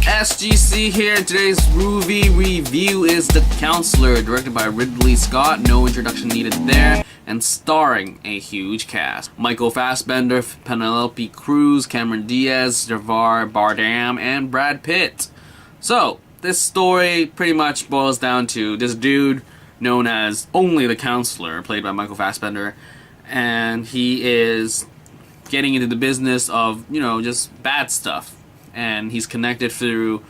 SGC here. Today's movie review is The Counselor, directed by Ridley Scott. No introduction needed there. And starring a huge cast. Michael Fassbender, Penélope Cruz, Cameron Diaz, Javier Bardem, and Brad Pitt. So, this story pretty much boils down to this dude known as only the Counselor, played by Michael Fassbender. And he is getting into the business of, just bad stuff. And he's connected through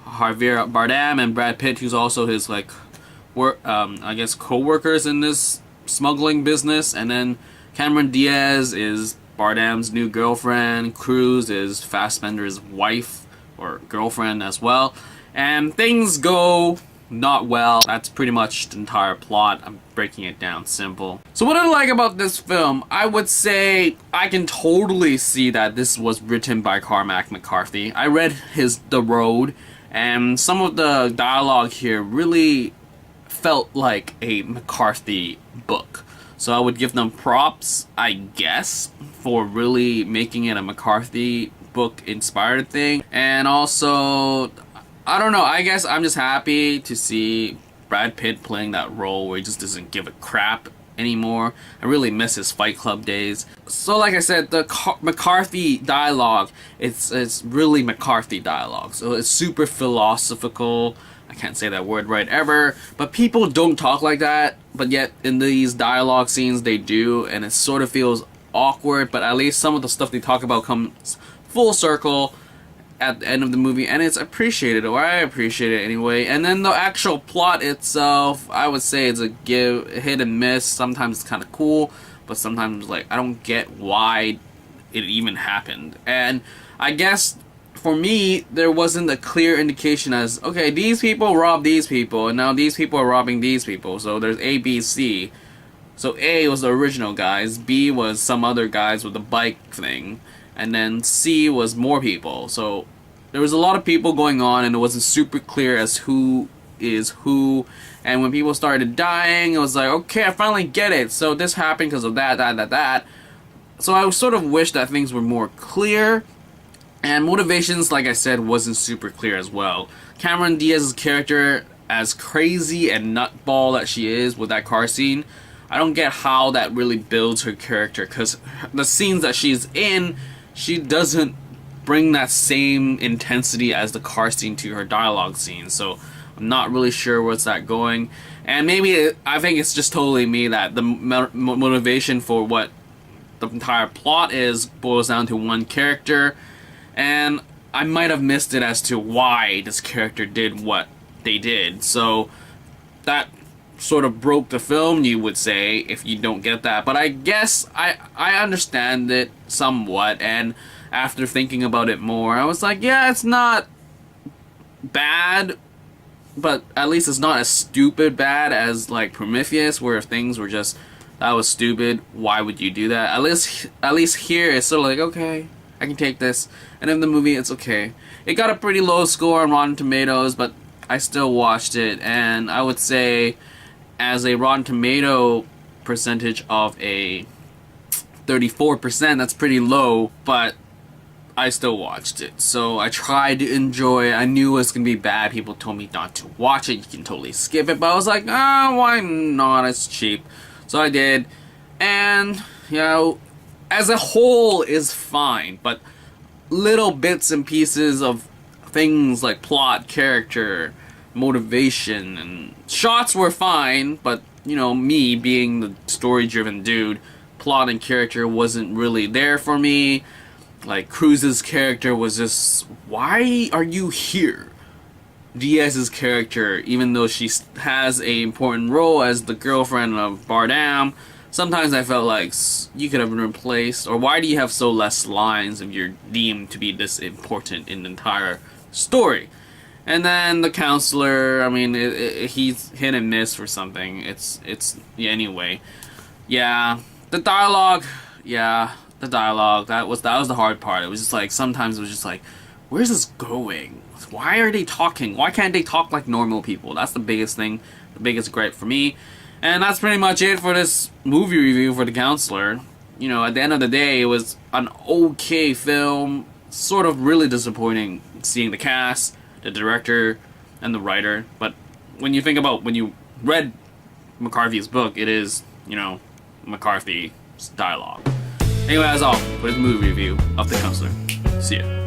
Javier Bardem and Brad Pitt, who's also his co-workers in this smuggling business. And then Cameron Diaz is Bardem's new girlfriend. Cruz is Fassbender's wife or girlfriend as well. And things go not well. That's pretty much the entire plot. I'm breaking it down simple. So what I like about this film, I would say I can totally see that this was written by McCarthy. I read The Road, and some of the dialogue here really felt like a McCarthy book. So I would give them props, I guess, for really making it a McCarthy book inspired thing. And also, I don't know, I guess I'm just happy to see Brad Pitt playing that role where he just doesn't give a crap anymore. I really miss his Fight Club days. So like I said, the McCarthy dialogue, it's really McCarthy dialogue. So it's super philosophical. I can't say that word right ever, but people don't talk like that, but yet in these dialogue scenes they do, and it sort of feels awkward, but at least some of the stuff they talk about comes full circle at the end of the movie, and it's appreciated, or I appreciate it anyway. And then the actual plot itself, I would say it's a hit and miss. Sometimes it's kind of cool, but sometimes I don't get why it even happened. And I guess for me, there wasn't a clear indication as, okay, these people robbed these people, and now these people are robbing these people. So there's A, B, C. So A was the original guys, B was some other guys with the bike thing, and then C was more people. So there was a lot of people going on, and it wasn't super clear as who is who. And when people started dying, it was like, okay, I finally get it. So this happened because of that. So I sort of wish that things were more clear. And motivations, like I said, wasn't super clear as well. Cameron Diaz's character, as crazy and nutball that she is with that car scene, I don't get how that really builds her character, because the scenes that she's in, she doesn't bring that same intensity as the car scene to her dialogue scene. So I'm not really sure what's that going. And maybe I think it's just totally me that the motivation for what the entire plot is boils down to one character, and I might have missed it as to why this character did what they did. So that sort of broke the film, you would say, if you don't get that. But I guess I understand it somewhat, and after thinking about it more, I was like, yeah, it's not bad, but at least it's not as stupid bad as Prometheus, where things were just, that was stupid, why would you do that? At least here it's sort of okay, I can take this. And in the movie, it's okay. It got a pretty low score on Rotten Tomatoes, but I still watched it, and I would say as a Rotten Tomato percentage of a 34%, that's pretty low, but I still watched it. So I tried to enjoy it. I knew it was going to be bad. People told me not to watch it. You can totally skip it. But I was like, why not? It's cheap. So I did. And, as a whole is fine. But little bits and pieces of things like plot, character, motivation, and shots were fine. But, me being the story-driven dude, plot and character wasn't really there for me. Cruz's character was just, why are you here? Diaz's character, even though she has a important role as the girlfriend of Bardem, sometimes I felt like you could have been replaced, or why do you have so less lines if you're deemed to be this important in the entire story? And then the Counselor, I mean, he's hit and miss for something. Anyway. Yeah, the dialogue, that was the hard part. It was just sometimes it was just where's this going? Why are they talking? Why can't they talk like normal people? That's the biggest thing, the biggest gripe for me. And that's pretty much it for this movie review for The Counselor. At the end of the day, it was an okay film, sort of really disappointing seeing the cast, the director, and the writer. But when you think about when you read McCarthy's book, it is, you know, McCarthy's dialogue. Anyway, that's all for this movie review of The Counselor. See ya.